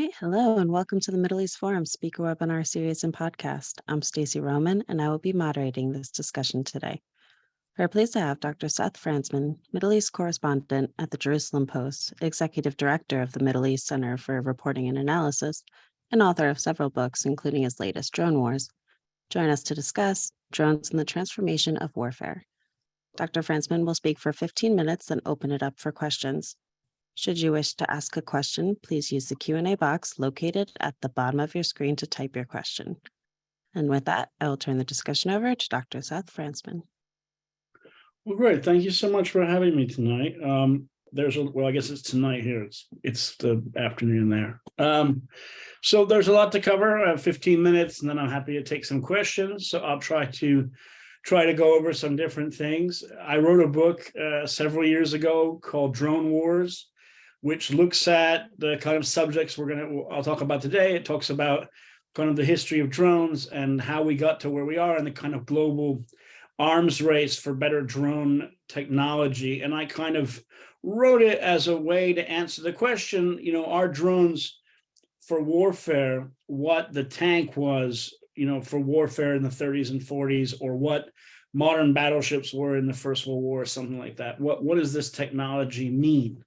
Hi, hello, and welcome to the Middle East Forum Speaker Webinar Series and Podcast. I'm Stacey Roman, and I will be moderating this discussion today. We're pleased to have Dr. Seth Frantzman, Middle East correspondent at the Jerusalem Post, Executive Director of the Middle East Center for Reporting and Analysis, and author of several books, including his latest, Drone Wars, join us to discuss drones and the transformation of warfare. Dr. Frantzman will speak for 15 minutes, then open it up for questions. Should you wish to ask a question, please use the Q&A box located at the bottom of your screen to type your question. And with that, I will turn the discussion over to Dr. Seth Frantzman. Well, great. Thank you so much for having me tonight. I guess it's tonight here. It's the afternoon there. So there's a lot to cover. I have 15 minutes, and then I'm happy to take some questions. So I'll try to go over some different things. I wrote a book several years ago called Drone Wars, which looks at the kind of subjects I'll talk about today. It talks about kind of the history of drones and how we got to where we are and the kind of global arms race for better drone technology. And I kind of wrote it as a way to answer the question, are drones for warfare what the tank was, for warfare in the 30s and 40s, or what modern battleships were in the First World War, or something like that? What does this technology mean?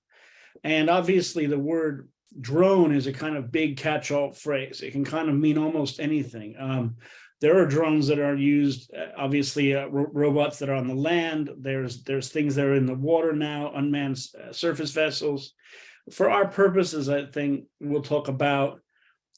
And obviously the word drone is a kind of big catch-all phrase. It can kind of mean almost anything. There are drones that are used, obviously robots that are on the land. There's things that are in the water now, unmanned surface vessels. For our purposes, I think we'll talk about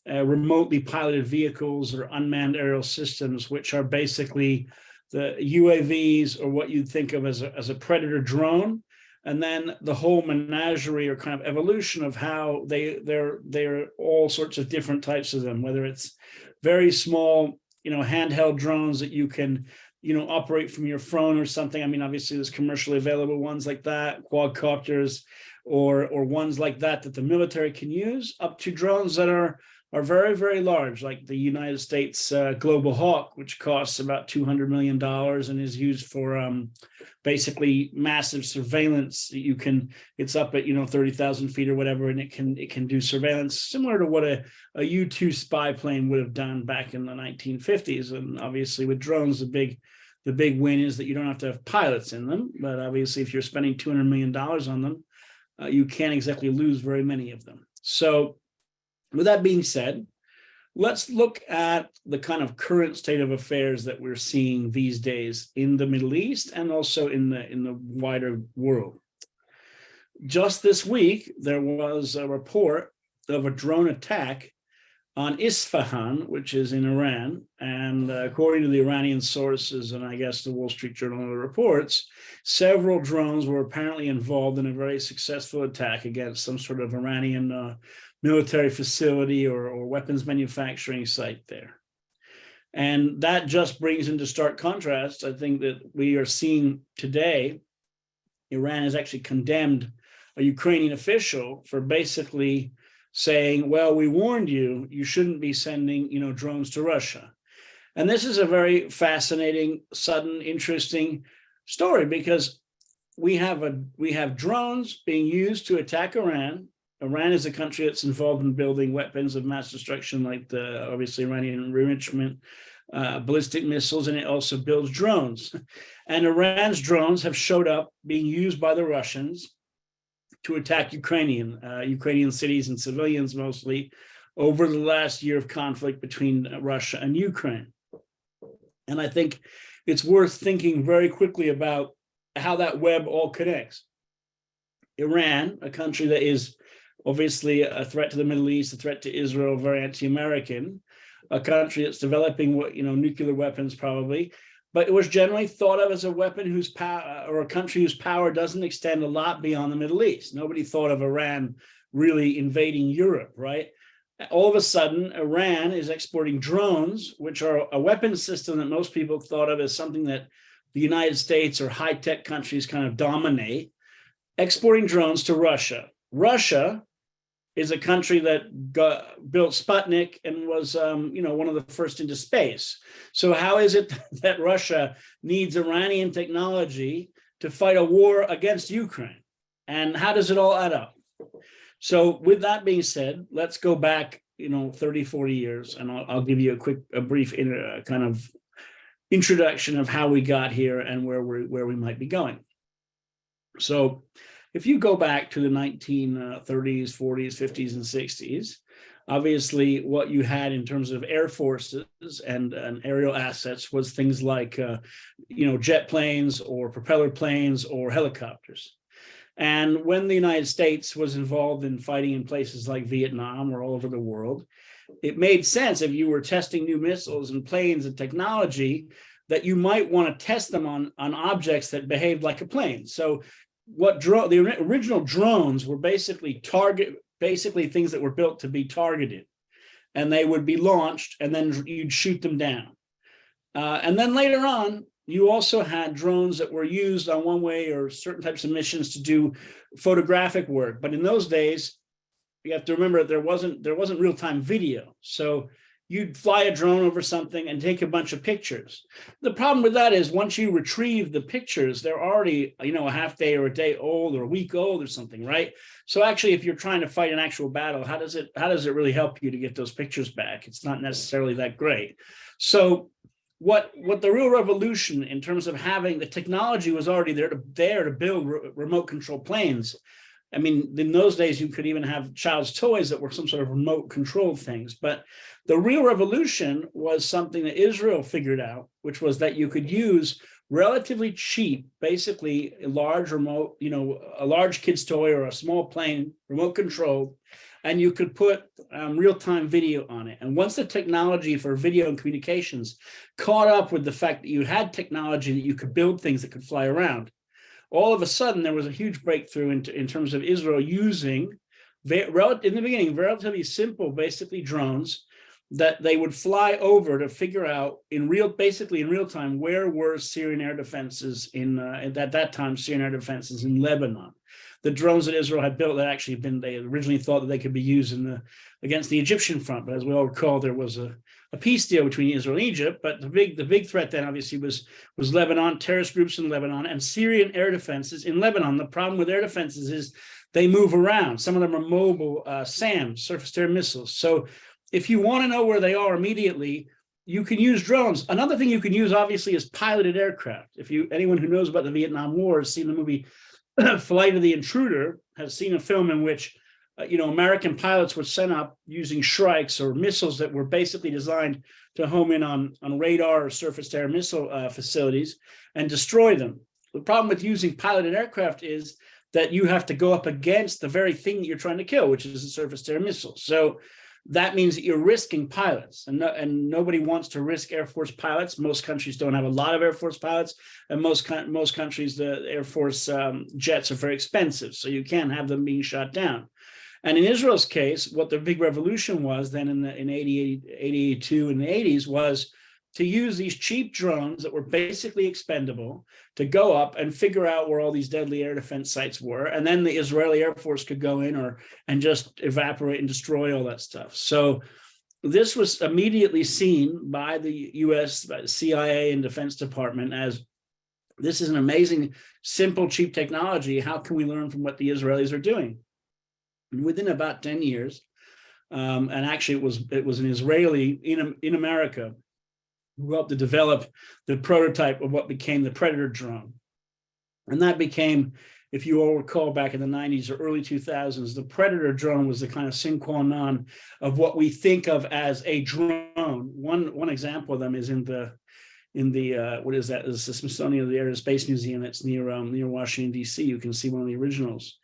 remotely piloted vehicles or unmanned aerial systems, which are basically the UAVs, or what you'd think of as a predator drone. And then the whole menagerie or kind of evolution of how they're all sorts of different types of them, whether it's very small, handheld drones that you can, operate from your phone or something. I mean, obviously there's commercially available ones like that, quadcopters, or ones like that the military can use, up to drones that are very, very large, like the United States Global Hawk, which costs about $200 million and is used for basically massive surveillance. It's up at 30,000 feet or whatever, and it can do surveillance similar to what a U-2 spy plane would have done back in the 1950s. And obviously with drones, the big win is that you don't have to have pilots in them. But obviously, if you're spending $200 million on them, you can't exactly lose very many of them. So with that being said, let's look at the kind of current state of affairs that we're seeing these days in the Middle East and also in the wider world. Just this week, there was a report of a drone attack on Isfahan, which is in Iran. And according to the Iranian sources, and I guess the Wall Street Journal reports, several drones were apparently involved in a very successful attack against some sort of Iranian military facility or weapons manufacturing site there. And that just brings into stark contrast, I think, that we are seeing today. Iran has actually condemned a Ukrainian official for basically saying, well, we warned you, you shouldn't be sending, drones to Russia. And this is a very fascinating, sudden, interesting story, because we have drones being used to attack Iran. Iran is a country that's involved in building weapons of mass destruction, like the obviously Iranian enrichment, ballistic missiles, and it also builds drones. And Iran's drones have showed up being used by the Russians to attack Ukrainian cities and civilians mostly over the last year of conflict between Russia and Ukraine. And I think it's worth thinking very quickly about how that web all connects. Iran, a country that is obviously a threat to the Middle East, a threat to Israel, very anti-American, a country that's developing nuclear weapons probably, but it was generally thought of as a weapon whose power, or a country whose power doesn't extend a lot beyond the Middle East. Nobody thought of Iran really invading Europe, right? All of a sudden, Iran is exporting drones, which are a weapon system that most people thought of as something that the United States or high-tech countries kind of dominate, exporting drones to Russia. Russia is a country that built Sputnik and was, one of the first into space. So how is it that Russia needs Iranian technology to fight a war against Ukraine? And how does it all add up? So with that being said, let's go back, 30, 40 years, and I'll give you a brief kind of introduction of how we got here and where we might be going. So if you go back to the 1930s, 40s, 50s, and 60s, obviously what you had in terms of air forces and aerial assets was things like, jet planes or propeller planes or helicopters. And when the United States was involved in fighting in places like Vietnam or all over the world, it made sense if you were testing new missiles and planes and technology that you might want to test them on objects that behaved like a plane. So the original drones were basically things that were built to be targeted, and they would be launched and then you'd shoot them down. And then later on, you also had drones that were used on one-way or certain types of missions to do photographic work. But in those days, you have to remember there wasn't real-time video. So you'd fly a drone over something and take a bunch of pictures. The problem with that is once you retrieve the pictures, they're already, a half day or a day old or a week old or something, right? So actually, if you're trying to fight an actual battle, how does it really help you to get those pictures back? It's not necessarily that great. So what the real revolution in terms of having the technology was already there to build remote control planes. I mean, in those days, you could even have child's toys that were some sort of remote controlled things. But the real revolution was something that Israel figured out, which was that you could use relatively cheap, basically a large remote, a large kid's toy or a small plane, remote controlled, and you could put real-time video on it. And once the technology for video and communications caught up with the fact that you had technology that you could build things that could fly around, all of a sudden there was a huge breakthrough in terms of Israel using, in the beginning, relatively simple, basically drones that they would fly over to figure out basically in real time, where were Syrian air defenses at that time, Syrian air defenses in Lebanon. The drones that Israel had built they originally thought that they could be used against the Egyptian front. But as we all recall, there was a peace deal between Israel and Egypt. But the big threat then obviously was Lebanon, terrorist groups in Lebanon, and Syrian air defenses in Lebanon. The problem with air defenses is they move around. Some of them are mobile SAMs, surface-to-air missiles. So if you want to know where they are immediately, you can use drones. Another thing you can use, obviously, is piloted aircraft. Anyone who knows about the Vietnam War has seen the movie Flight of the Intruder, has seen a film in which American pilots were sent up using Shrikes or missiles that were basically designed to home in on radar or surface-to-air missile facilities and destroy them. The problem with using piloted aircraft is that you have to go up against the very thing that you're trying to kill, which is a surface-to-air missile. So that means that you're risking pilots, and nobody wants to risk Air Force pilots. Most countries don't have a lot of Air Force pilots, and most countries, the Air Force jets are very expensive, so you can't have them being shot down. And in Israel's case, what the big revolution was then in 82 in the 80s was to use these cheap drones that were basically expendable to go up and figure out where all these deadly air defense sites were. And then the Israeli Air Force could go in and just evaporate and destroy all that stuff. So this was immediately seen by the US, by the CIA and Defense Department as, this is an amazing, simple, cheap technology. How can we learn from what the Israelis are doing? And within about 10 years, and actually it was an Israeli in America who helped to develop the prototype of what became the Predator drone. And that became, if you all recall, back in the 90s or early 2000s, the Predator drone was the kind of sine qua non of what we think of as a drone. One example of them is in the what is that? It's the Smithsonian Air and Space Museum that's near Washington, D.C. You can see one of the originals.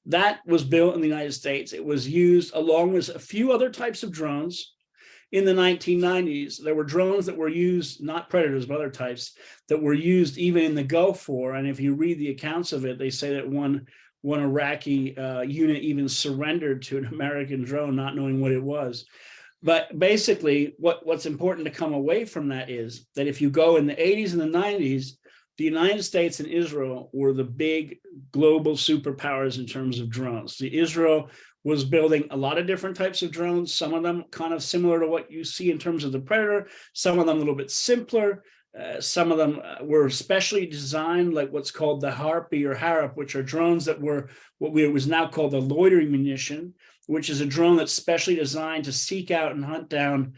That was built in the United States. It was used along with a few other types of drones. In the 1990s, there were drones that were used, not Predators, but other types, that were used even in the Gulf War. And if you read the accounts of it, they say that one Iraqi unit even surrendered to an American drone, not knowing what it was. But basically, what's important to come away from that is that if you go in the 80s and the 90s, the United States and Israel were the big global superpowers in terms of drones. Israel was building a lot of different types of drones, some of them kind of similar to what you see in terms of the Predator, some of them a little bit simpler. some of them were specially designed, like what's called the Harpy or Harp, which are drones that were was now called the loitering munition, which is a drone that's specially designed to seek out and hunt down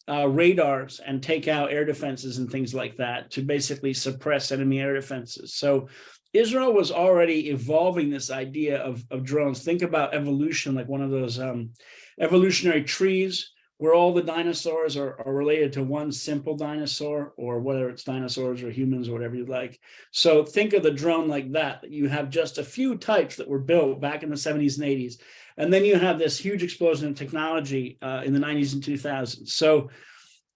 radars and take out air defenses and things like that to basically suppress enemy air defenses. So Israel was already evolving this idea of drones. Think about evolution, like one of those evolutionary trees where all the dinosaurs are related to one simple dinosaur, or whether it's dinosaurs or humans or whatever you like. So think of the drone like that. You have just a few types that were built back in the 70s and 80s. And then you have this huge explosion in technology in the 90s and 2000s. So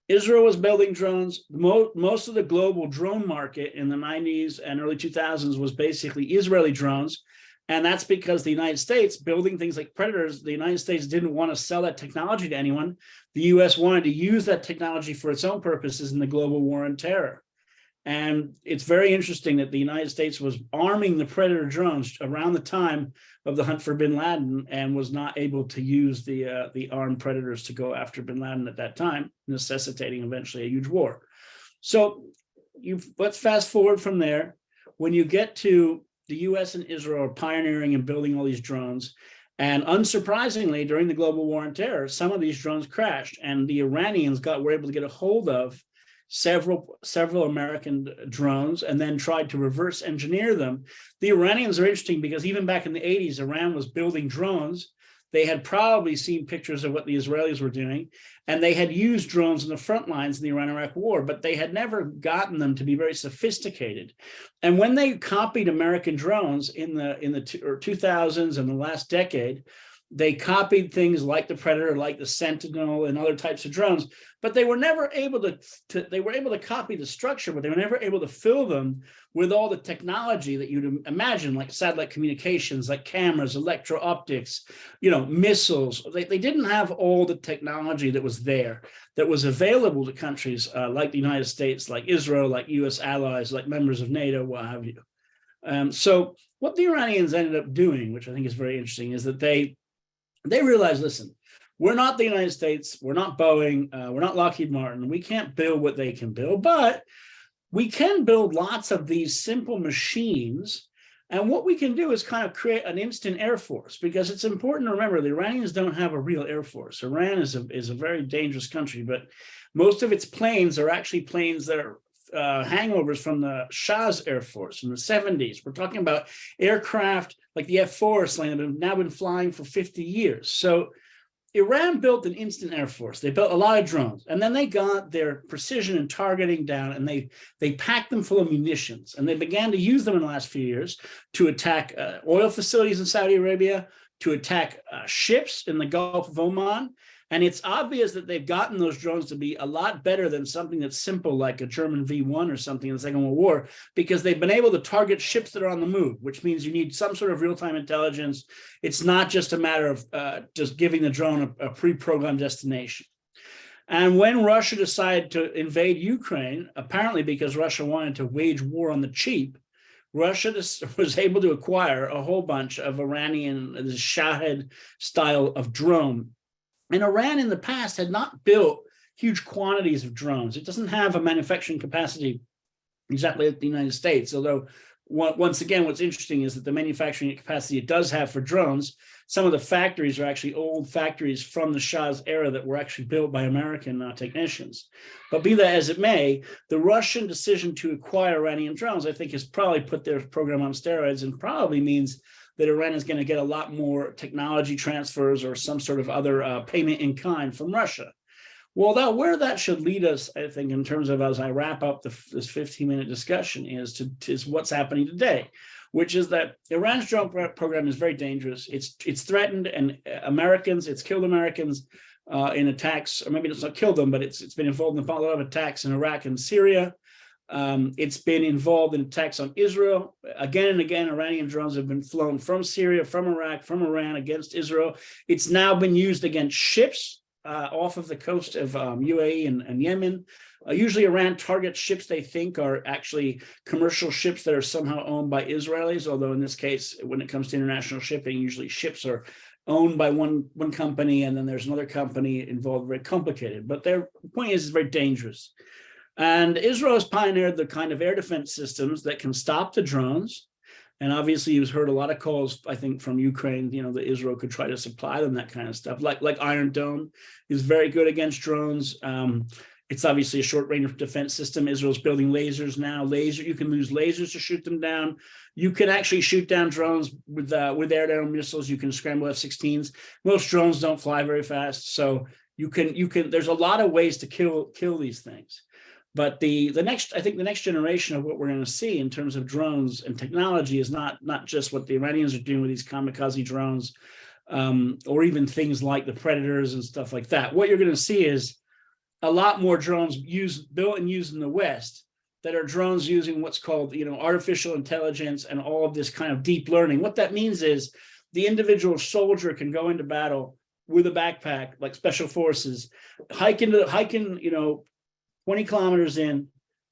Israel was building drones. Most of the global drone market in the 90s and early 2000s was basically Israeli drones. And that's because the United States, building things like Predators, the United States didn't want to sell that technology to anyone. The US wanted to use that technology for its own purposes in the global war on terror. And it's very interesting that the United States was arming the Predator drones around the time of the hunt for bin Laden and was not able to use the armed Predators to go after bin Laden at that time, necessitating eventually a huge war. So let's fast forward from there. When you get to the US and Israel are pioneering and building all these drones. And unsurprisingly, during the global war on terror, some of these drones crashed, and the Iranians were able to get a hold of several American drones and then tried to reverse engineer them. The Iranians are interesting because even back in the 80s, Iran was building drones. They had probably seen pictures of what the Israelis were doing, and they had used drones in the front lines in the Iran-Iraq war, but they had never gotten them to be very sophisticated. And when they copied American drones in the 2000s and the last decade, they copied things like the Predator, like the Sentinel, and other types of drones, but they were never able they were able to copy the structure, but they were never able to fill them with all the technology that you'd imagine, like satellite communications, like cameras, electro-optics, missiles. They didn't have all the technology that was there, that was available to countries like the United States, like Israel, like US allies, like members of NATO, what have you. So what the Iranians ended up doing, which I think is very interesting, is that they realized, listen, we're not the United States, we're not Boeing, we're not Lockheed Martin, we can't build what they can build, but we can build lots of these simple machines. And what we can do is kind of create an instant air force, because it's important to remember the Iranians don't have a real air force. Iran is a very dangerous country, but most of its planes are actually planes that are hangovers from the Shah's Air Force in the 70s. We're talking about aircraft like the F-4 that have now been flying for 50 years. So Iran built an instant air force. They built a lot of drones, and then they got their precision and targeting down, and they packed them full of munitions, and they began to use them in the last few years to attack oil facilities in Saudi Arabia, to attack ships in the Gulf of Oman. And it's obvious that they've gotten those drones to be a lot better than something that's simple like a German V1 or something in the Second World War, because they've been able to target ships that are on the move, which means you need some sort of real-time intelligence. It's not just a matter of just giving the drone a pre-programmed destination. And when Russia decided to invade Ukraine, apparently because Russia wanted to wage war on the cheap, Russia was able to acquire a whole bunch of Iranian Shahed style of drone. And Iran in the past had not built huge quantities of drones. It doesn't have a manufacturing capacity exactly like the United States, although once again, what's interesting is that the manufacturing capacity it does have for drones, some of the factories are actually old factories from the Shah's era that were actually built by American technicians. But be that as it may, the Russian decision to acquire Iranian drones, I think, has probably put their program on steroids, and probably means that Iran is going to get a lot more technology transfers or some sort of other payment in kind from Russia. Well, where that should lead us, I think, in terms of as I wrap up this 15-minute discussion, is what's happening today, which is that Iran's drone program is very dangerous. It's threatened, and it's killed Americans in attacks, or maybe it's not killed them, but it's been involved in a lot of attacks in Iraq and Syria. It's been involved in attacks on Israel. Again and again, Iranian drones have been flown from Syria, from Iraq, from Iran against Israel. It's now been used against ships off of the coast of UAE and Yemen. Usually Iran targets ships they think are actually commercial ships that are somehow owned by Israelis, although in this case, when it comes to international shipping, usually ships are owned by one company, and then there's another company involved, very complicated. But their point is, it's very dangerous. And Israel has pioneered the kind of air defense systems that can stop the drones. And obviously, you've heard a lot of calls, I think, from Ukraine, that Israel could try to supply them that kind of stuff. Like Iron Dome is very good against drones. It's obviously a short-range defense system. Israel's building lasers now. You can use lasers to shoot them down. You can actually shoot down drones with air-to-air missiles. You can scramble F-16s. Most drones don't fly very fast, so you can. There's a lot of ways to kill these things. But the next generation of what we're going to see in terms of drones and technology is not just what the Iranians are doing with these kamikaze drones, or even things like the Predators and stuff like that. What you're going to see is a lot more drones built and used in the West that are drones using what's called, artificial intelligence and all of this kind of deep learning. What that means is the individual soldier can go into battle with a backpack, like special forces, hike in, 20 kilometers in,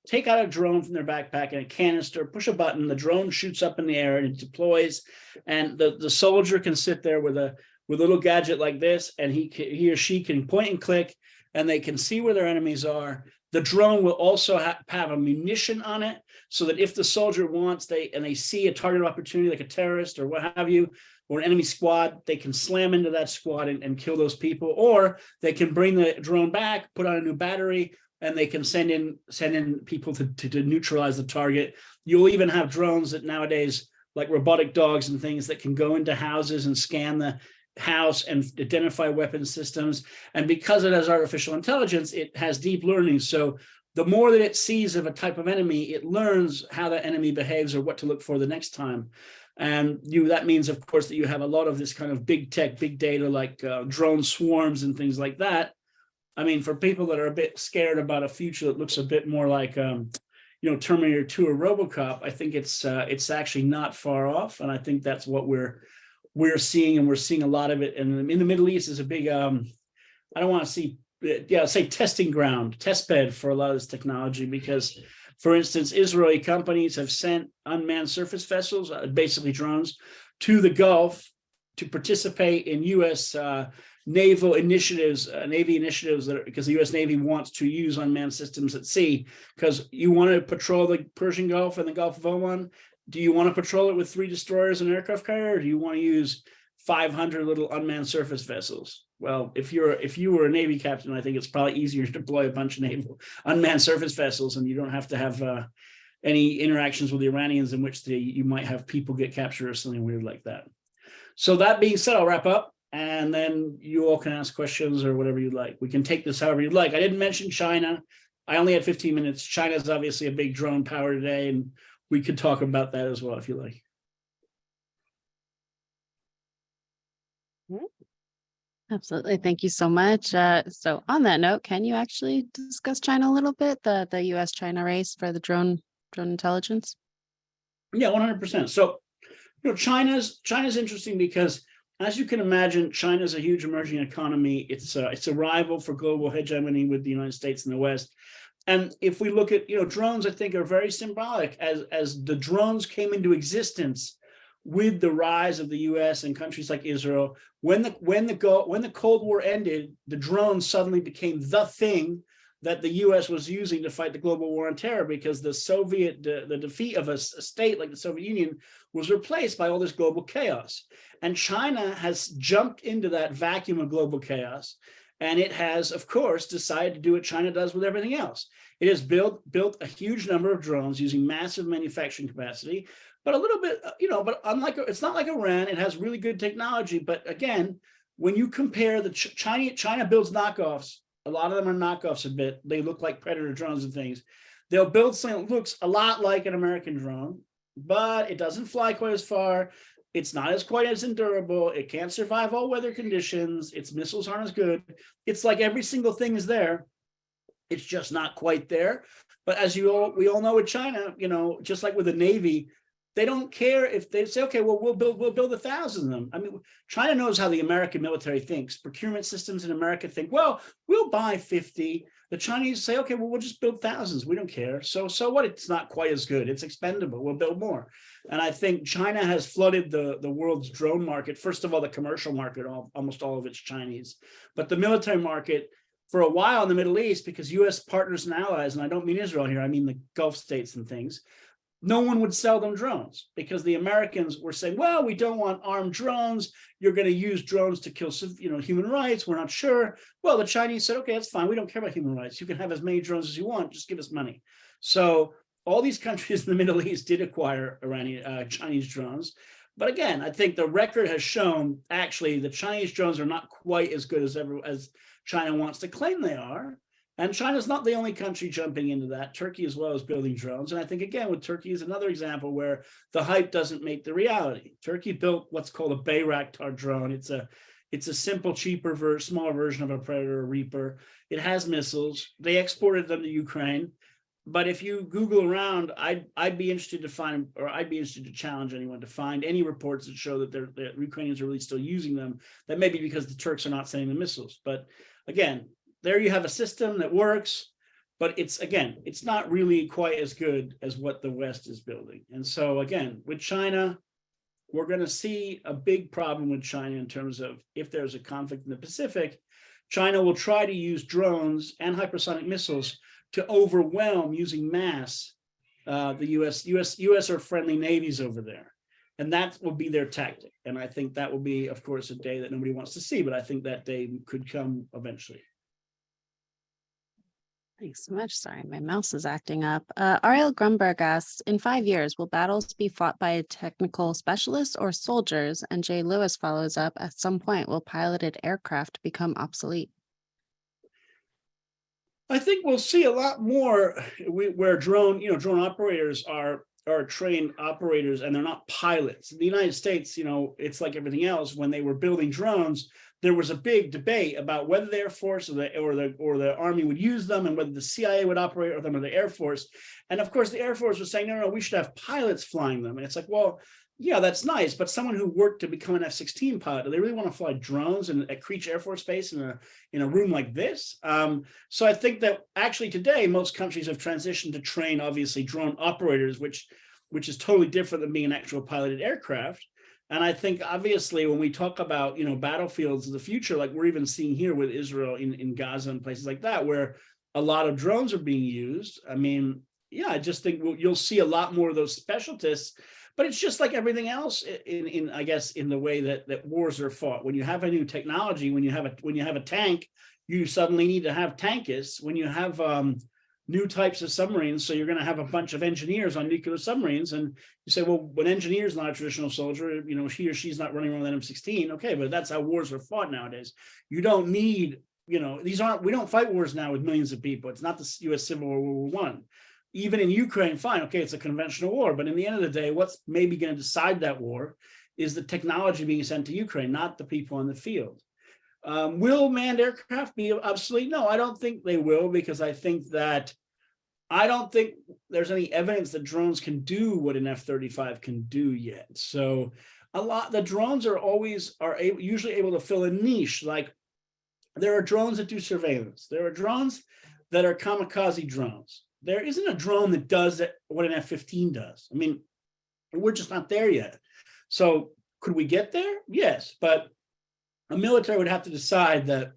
take out a drone from their backpack and a canister, push a button, the drone shoots up in the air and it deploys. And the soldier can sit there with a little gadget like this, and he or she can point and click, and they can see where their enemies are. The drone will also have a munition on it, so that if the soldier wants, they see a target of opportunity, like a terrorist or what have you, or an enemy squad, they can slam into that squad and kill those people. Or they can bring the drone back, put on a new battery, and they can send in people to neutralize the target. You'll even have drones that nowadays, like robotic dogs and things, that can go into houses and scan the house and identify weapon systems. And because it has artificial intelligence, it has deep learning. So the more that it sees of a type of enemy, it learns how that enemy behaves or what to look for the next time. And that means, of course, that you have a lot of this kind of big tech, big data, like drone swarms and things like that. I mean, for people that are a bit scared about a future that looks a bit more like, Terminator 2 or RoboCop, I think it's actually not far off. And I think that's what we're seeing, and we're seeing a lot of it. And in the Middle East is a big, I don't want to say testing ground, test bed for a lot of this technology, because, for instance, Israeli companies have sent unmanned surface vessels, basically drones, to the Gulf to participate in U.S. Naval initiatives, Navy initiatives, because the U.S. Navy wants to use unmanned systems at sea, because you want to patrol the Persian Gulf and the Gulf of Oman. Do you want to patrol it with 3 destroyers and aircraft carrier, or do you want to use 500 little unmanned surface vessels? Well, if you were a Navy captain, I think it's probably easier to deploy a bunch of naval unmanned surface vessels, and you don't have to have any interactions with the Iranians in which you might have people get captured or something weird like that. So that being said, I'll wrap up, and then you all can ask questions or whatever you'd like. We can take this however you'd like. I didn't mention China. I only had 15 minutes. China's obviously a big drone power today, and we could talk about that as well if you like. Absolutely. Thank you so much. So on that note, can you actually discuss China a little bit, the US-China race for the drone intelligence? Yeah, 100%. So, China's interesting because, as you can imagine, China's a huge emerging economy. It's a rival for global hegemony with the United States and the West. And if we look at, drones, I think are very symbolic as the drones came into existence with the rise of the U.S. and countries like Israel. When the Cold War ended, the drones suddenly became the thing that the U.S. was using to fight the global war on terror, because the defeat of a state like the Soviet Union was replaced by all this global chaos. And China has jumped into that vacuum of global chaos. And it has, of course, decided to do what China does with everything else. It has built a huge number of drones using massive manufacturing capacity, but a little bit, but it's not like Iran. It has really good technology. But again, when you compare China builds knockoffs. A lot of them are knockoffs a bit. They look like Predator drones and things. They'll build something that looks a lot like an American drone, but it doesn't fly quite as far. It's not quite as endurable. It can't survive all weather conditions. Its missiles aren't as good. It's like every single thing is there. It's just not quite there. But as we all know with China, just like with the Navy, they don't care if they say, okay, well, we'll build 1,000 of them. I mean, China knows how the American military thinks. Procurement systems in America think, well, we'll buy 50. The Chinese say, okay, well, we'll just build thousands. We don't care. So what? It's not quite as good. It's expendable. We'll build more. And I think China has flooded the world's drone market. First of all, the commercial market, almost all of it's Chinese. But the military market, for a while in the Middle East, because US partners and allies, and I don't mean Israel here, I mean the Gulf states and things, no one would sell them drones because the Americans were saying, well, we don't want armed drones. You're going to use drones to kill, human rights. We're not sure. Well, the Chinese said, okay, that's fine. We don't care about human rights. You can have as many drones as you want. Just give us money. So all these countries in the Middle East did acquire Chinese drones. But again, I think the record has shown actually the Chinese drones are not quite as good as China wants to claim they are. And China's not the only country jumping into that. Turkey as well is building drones. And I think, again, with Turkey is another example where the hype doesn't make the reality. Turkey built what's called a Bayraktar drone. It's a simple, cheaper, smaller version of a Predator or Reaper. It has missiles. They exported them to Ukraine. But if you Google around, I'd be interested to find, or I'd be interested to challenge anyone to find any reports that show that the Ukrainians are really still using them. That may be because the Turks are not sending the missiles. But again, there you have a system that works, but it's not really quite as good as what the West is building. And so again, with China, we're going to see a big problem with China in terms of if there's a conflict in the Pacific, China will try to use drones and hypersonic missiles to overwhelm using mass the US or friendly navies over there. And that will be their tactic. And I think that will be, of course, a day that nobody wants to see, but I think that day could come eventually. Thanks so much. Sorry, my mouse is acting up. Ariel Grunberg asks, in 5 years, will battles be fought by technical specialists or soldiers? And Jay Lewis follows up, at some point, will piloted aircraft become obsolete? I think we'll see a lot more where drone operators are trained operators and they're not pilots. In the United States, it's like everything else. When they were building drones, there was a big debate about whether the Air Force or the Army would use them, and whether the CIA would operate them or the Air Force. And of course, the Air Force was saying, no, we should have pilots flying them. And it's like, well, yeah, that's nice, but someone who worked to become an F-16 pilot, do they really want to fly drones at Creech Air Force Base in a room like this? So I think that actually today most countries have transitioned to train, obviously, drone operators, which is totally different than being an actual piloted aircraft. And I think obviously when we talk about battlefields of the future, like we're even seeing here with Israel in Gaza and places like that, where a lot of drones are being used. I mean, yeah, I just think you'll see a lot more of those specialists. But it's just like everything else in the way that wars are fought. When you have a new technology, when you have a tank, you suddenly need to have tankists. When you have new types of submarines, so you're going to have a bunch of engineers on nuclear submarines, and you say, well, when engineer's not a traditional soldier, he or she's not running around with an M16. Okay, but that's how wars are fought nowadays. You don't need, we don't fight wars now with millions of people. It's not the U.S. Civil War, World War I. Even in Ukraine, fine, okay, it's a conventional war, but in the end of the day, what's maybe going to decide that war is the technology being sent to Ukraine, not the people in the field. Will manned aircraft be obsolete? No, I don't think they will, because I don't think there's any evidence that drones can do what an F-35 can do yet. So the drones are usually able to fill a niche. Like there are drones that do surveillance. There are drones that are kamikaze drones. There isn't a drone that does what an F-15 does. I mean, we're just not there yet. So could we get there? Yes, but a military would have to decide that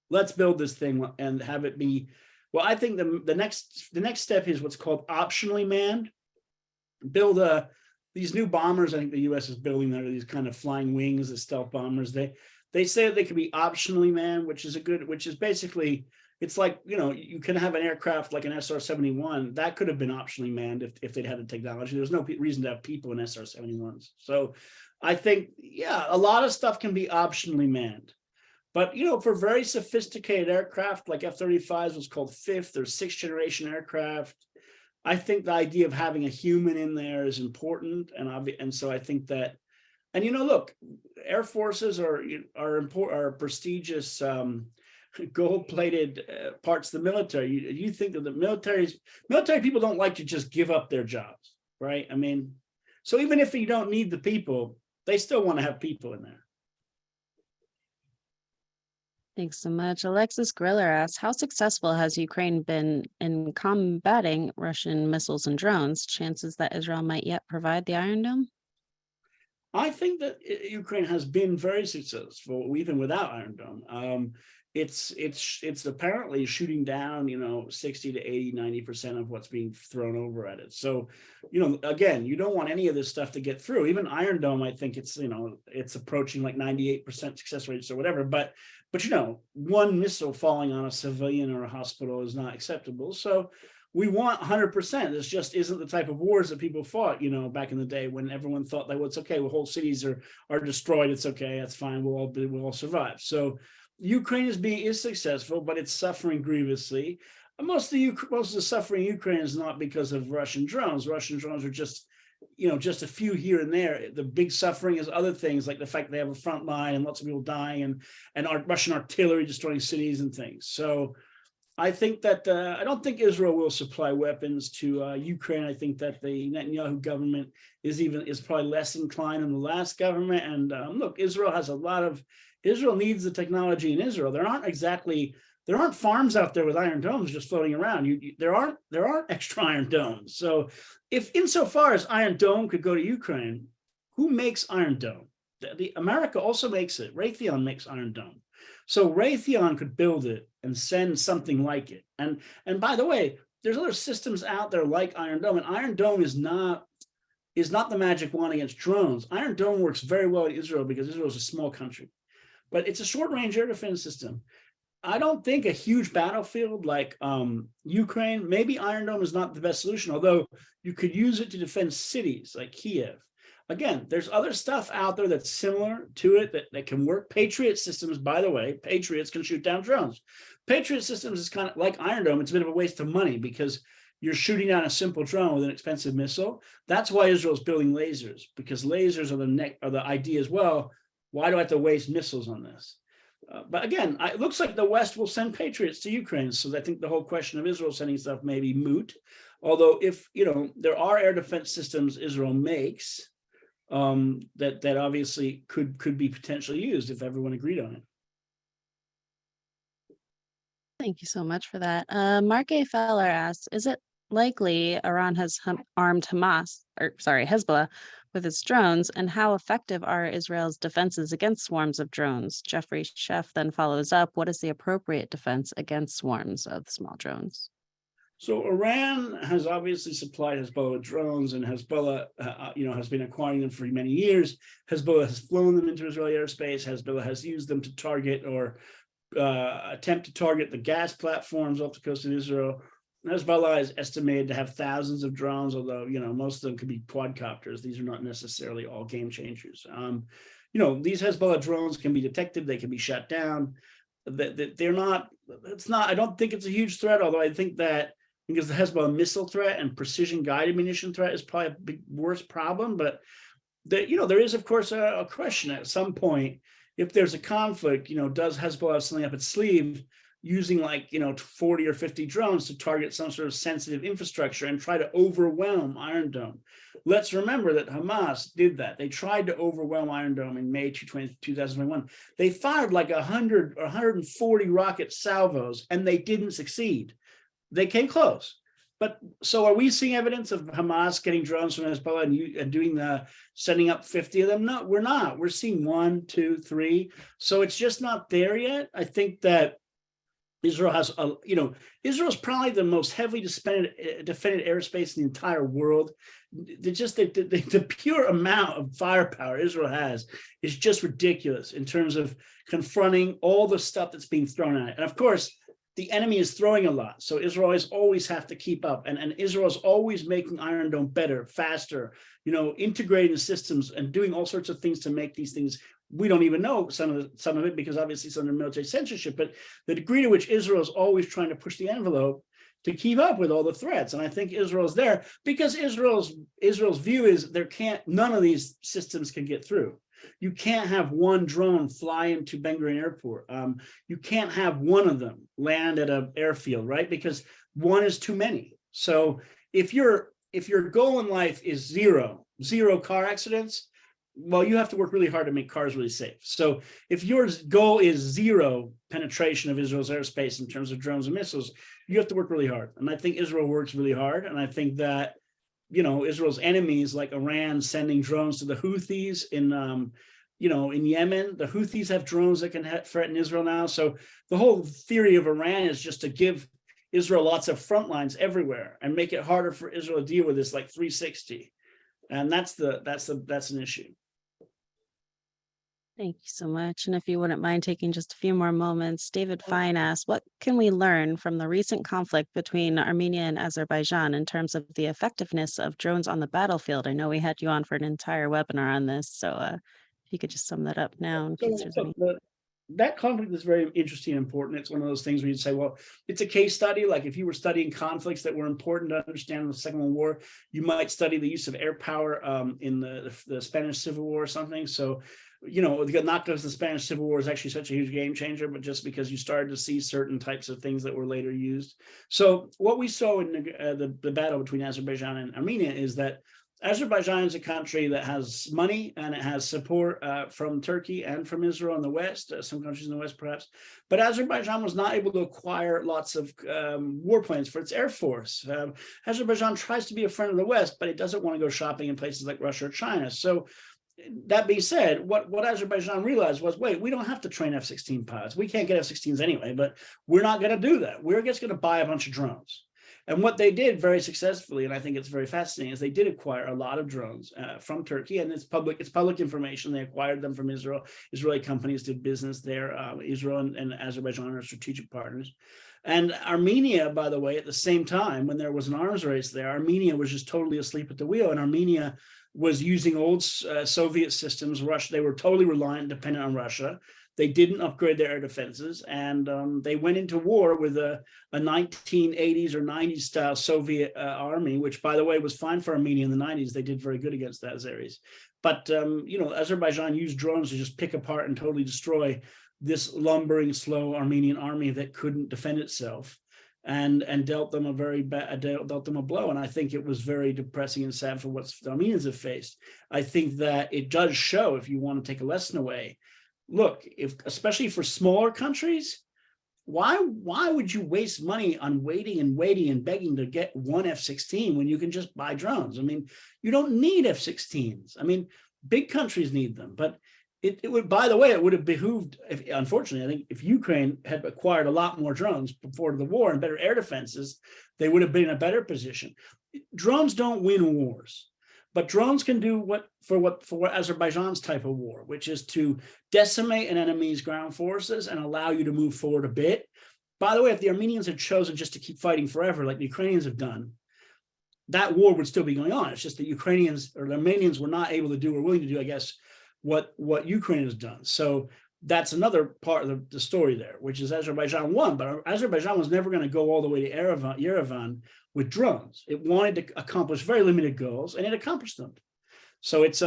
let's build this thing and have it be. Well, I think the next step is what's called optionally manned. Build these new bombers. I think the U.S. is building that, are these kind of flying wings, the stealth bombers. They say that they could be optionally manned, which is basically, it's like, you can have an aircraft like an SR-71 that could have been optionally manned if they'd had the technology. There's no reason to have people in SR-71s. So I think, yeah, a lot of stuff can be optionally manned. But, for very sophisticated aircraft like F-35s, what's called fifth or sixth generation aircraft, I think the idea of having a human in there is important. And so I think that, and, look, air forces are prestigious, gold-plated parts of the military. You think that the military people don't like to just give up their jobs, right? I mean, so even if you don't need the people, they still want to have people in there. Thanks so much. Alexis Griller asks, how successful has Ukraine been in combating Russian missiles and drones? Chances that Israel might yet provide the Iron Dome? I think that Ukraine has been very successful, even without Iron Dome. it's apparently shooting down, 60 to 80, 90% of what's being thrown over at it. So, again, you don't want any of this stuff to get through. Even Iron Dome, I think it's approaching like 98% success rates or whatever. But one missile falling on a civilian or a hospital is not acceptable. So we want 100%. This just isn't the type of wars that people fought, back in the day when everyone thought that, well, it's okay, well, whole cities are destroyed. It's okay, that's fine. We'll all survive. So Ukraine is successful, but it's suffering grievously. Most of the suffering in Ukraine is not because of Russian drones. Russian drones are just a few here and there. The big suffering is other things, like the fact they have a front line and lots of people dying, and Russian artillery destroying cities and things. So I think that I don't think Israel will supply weapons to Ukraine. I think that the Netanyahu government is probably less inclined than the last government. And look, Israel needs the technology in Israel. There aren't farms out there with Iron Domes just floating around. There aren't extra Iron Domes. So if insofar as Iron Dome could go to Ukraine, who makes Iron Dome? The America also makes it. Raytheon makes Iron Dome. So Raytheon could build it and send something like it. And by the way, there's other systems out there like Iron Dome, and Iron Dome is not the magic wand against drones. Iron Dome works very well in Israel because Israel is a small country, but it's a short-range air defense system. I don't think a huge battlefield like Ukraine, maybe Iron Dome is not the best solution, although you could use it to defend cities like Kiev. Again, there's other stuff out there that's similar to it that can work. Patriot systems, by the way, Patriots can shoot down drones. Patriot systems is kind of like Iron Dome. It's a bit of a waste of money because you're shooting down a simple drone with an expensive missile. That's why Israel's building lasers, because lasers are the idea as well. Why do I have to waste missiles on this? But again, it looks like the West will send Patriots to Ukraine. So I think the whole question of Israel sending stuff may be moot. Although if, there are air defense systems Israel makes that obviously could be potentially used if everyone agreed on it. Thank you so much for that. Mark A. Feller asks, is it likely Iran has armed Hezbollah with its drones, and how effective are Israel's defenses against swarms of drones? Jeffrey Sheff then follows up, what is the appropriate defense against swarms of small drones? So Iran has obviously supplied Hezbollah with drones, and Hezbollah, has been acquiring them for many years. Hezbollah has flown them into Israeli airspace. Hezbollah has used them to target or attempt to target the gas platforms off the coast of Israel. Hezbollah is estimated to have thousands of drones, although, most of them could be quadcopters. These are not necessarily all game changers. These Hezbollah drones can be detected. They can be shut down. I don't think it's a huge threat, although I think that because the Hezbollah missile threat and precision guided munition threat is probably a big worse problem. But there is, of course, a question at some point, if there's a conflict, does Hezbollah have something up its sleeve using 40 or 50 drones to target some sort of sensitive infrastructure and try to overwhelm Iron Dome? Let's remember that Hamas did that. They tried to overwhelm Iron Dome in May 2021. They fired 100 or 140 rocket salvos, and they didn't succeed. They came close. But so are we seeing evidence of Hamas getting drones from Hezbollah and sending up 50 of them? No, we're not. We're seeing 1, 2, 3. So it's just not there yet. I think that Israel has, Israel's probably the most heavily defended airspace in the entire world. The pure amount of firepower Israel has is just ridiculous in terms of confronting all the stuff that's being thrown at it. And of course, the enemy is throwing a lot. So Israelis always have to keep up. And Israel is always making Iron Dome better, faster, integrating the systems and doing all sorts of things to make these things. We don't even know some of it because obviously it's under military censorship, but the degree to which Israel is always trying to push the envelope to keep up with all the threats. And I think Israel's there because Israel's view is none of these systems can get through. You can't have one drone fly into Ben Gurion Airport. You can't have one of them land at an airfield, right? Because one is too many. So if your goal in life is zero car accidents, well, you have to work really hard to make cars really safe. So if your goal is zero penetration of Israel's airspace in terms of drones and missiles, you have to work really hard. And I think Israel works really hard. And I think that, Israel's enemies like Iran sending drones to the Houthis in, in Yemen, the Houthis have drones that can threaten Israel now. So the whole theory of Iran is just to give Israel lots of front lines everywhere and make it harder for Israel to deal with this, like 360. And that's an issue. Thank you so much. And if you wouldn't mind taking just a few more moments, David Fine asks, what can we learn from the recent conflict between Armenia and Azerbaijan in terms of the effectiveness of drones on the battlefield? I know we had you on for an entire webinar on this, so if you could just sum that up now in case there's any. That conflict is very interesting and important. It's one of those things where you'd say, well, it's a case study. Like if you were studying conflicts that were important to understand in the Second World War, you might study the use of air power in the Spanish Civil War or something. So, not because the Spanish Civil War is actually such a huge game changer, but just because you started to see certain types of things that were later used. So what we saw in the battle between Azerbaijan and Armenia is that Azerbaijan is a country that has money and it has support from Turkey and from Israel in the West, some countries in the West perhaps. But Azerbaijan was not able to acquire lots of warplanes for its air force. Azerbaijan tries to be a friend of the West, but it doesn't want to go shopping in places like Russia or China. So that being said, what Azerbaijan realized was, wait, we don't have to train F-16 pilots. We can't get F-16s anyway, but we're not going to do that. We're just going to buy a bunch of drones. And what they did very successfully, and I think it's very fascinating, is they did acquire a lot of drones from Turkey, and it's public information. They acquired them from Israel. Israeli companies did business there. Israel and Azerbaijan are strategic partners. And Armenia, by the way, at the same time, when there was an arms race there, Armenia was just totally asleep at the wheel, and Armenia was using old Soviet systems. Russia, they were totally reliant, dependent on Russia. They didn't upgrade their air defenses, and they went into war with a 1980s or 90s style Soviet army, which, by the way, was fine for Armenia in the 90s. They did very good against the Azeris. But, Azerbaijan used drones to just pick apart and totally destroy this lumbering, slow Armenian army that couldn't defend itself, and dealt them dealt them a blow. And I think it was very depressing and sad for what the Armenians have faced. I think that it does show, if you want to take a lesson away, look, especially for smaller countries, why would you waste money on waiting and begging to get one F-16 when you can just buy drones? I mean, you don't need F-16s. I mean, big countries need them, but it would, by the way, it would have behooved, unfortunately, I think if Ukraine had acquired a lot more drones before the war and better air defenses, they would have been in a better position. Drones don't win wars. But drones can do what Azerbaijan's type of war, which is to decimate an enemy's ground forces and allow you to move forward a bit. By the way, if the Armenians had chosen just to keep fighting forever, like the Ukrainians have done, that war would still be going on. It's just that Ukrainians or the Armenians were not able to do or willing to do, I guess, what Ukraine has done. So that's another part of the story there, which is Azerbaijan won, but Azerbaijan was never going to go all the way to Yerevan with drones. It wanted to accomplish very limited goals, and it accomplished them. So it's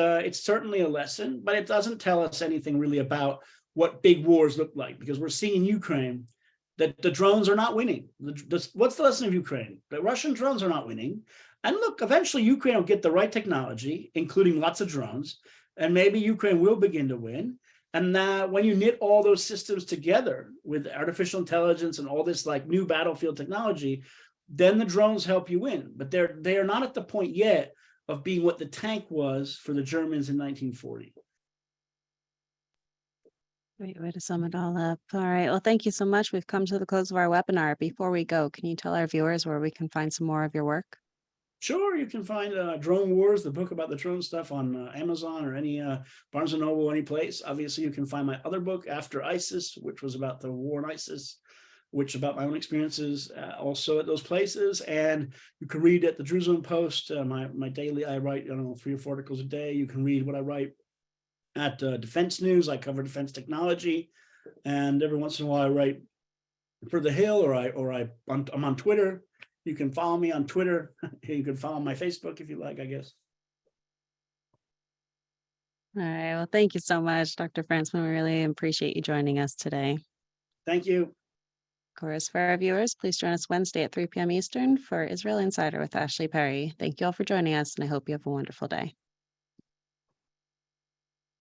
certainly a lesson, but it doesn't tell us anything really about what big wars look like, because we're seeing in Ukraine that the drones are not winning. What's the lesson of Ukraine? The Russian drones are not winning. And look, eventually Ukraine will get the right technology, including lots of drones, and maybe Ukraine will begin to win. And when you knit all those systems together with artificial intelligence and all this like new battlefield technology, then the drones help you win. But they are not at the point yet of being what the tank was for the Germans in 1940. Great way to sum it all up. All right. Well, thank you so much. We've come to the close of our webinar. Before we go, can you tell our viewers where we can find some more of your work? Sure, you can find Drone Wars, the book about the drone stuff, on Amazon or any Barnes & Noble, any place. Obviously, you can find my other book, After ISIS, which was about the war in ISIS, which about my own experiences also at those places. And you can read at the Jerusalem Post, my daily, I write, 3 or 4 articles a day. You can read what I write at Defense News. I cover defense technology. And every once in a while I write for The Hill, or I'm on Twitter. You can follow me on Twitter. You can follow my Facebook if you like, I guess. All right. Well, thank you so much, Dr. Frantzman. We really appreciate you joining us today. Thank you. Of course, for our viewers, please join us Wednesday at 3 p.m. Eastern for Israel Insider with Ashley Perry. Thank you all for joining us, and I hope you have a wonderful day.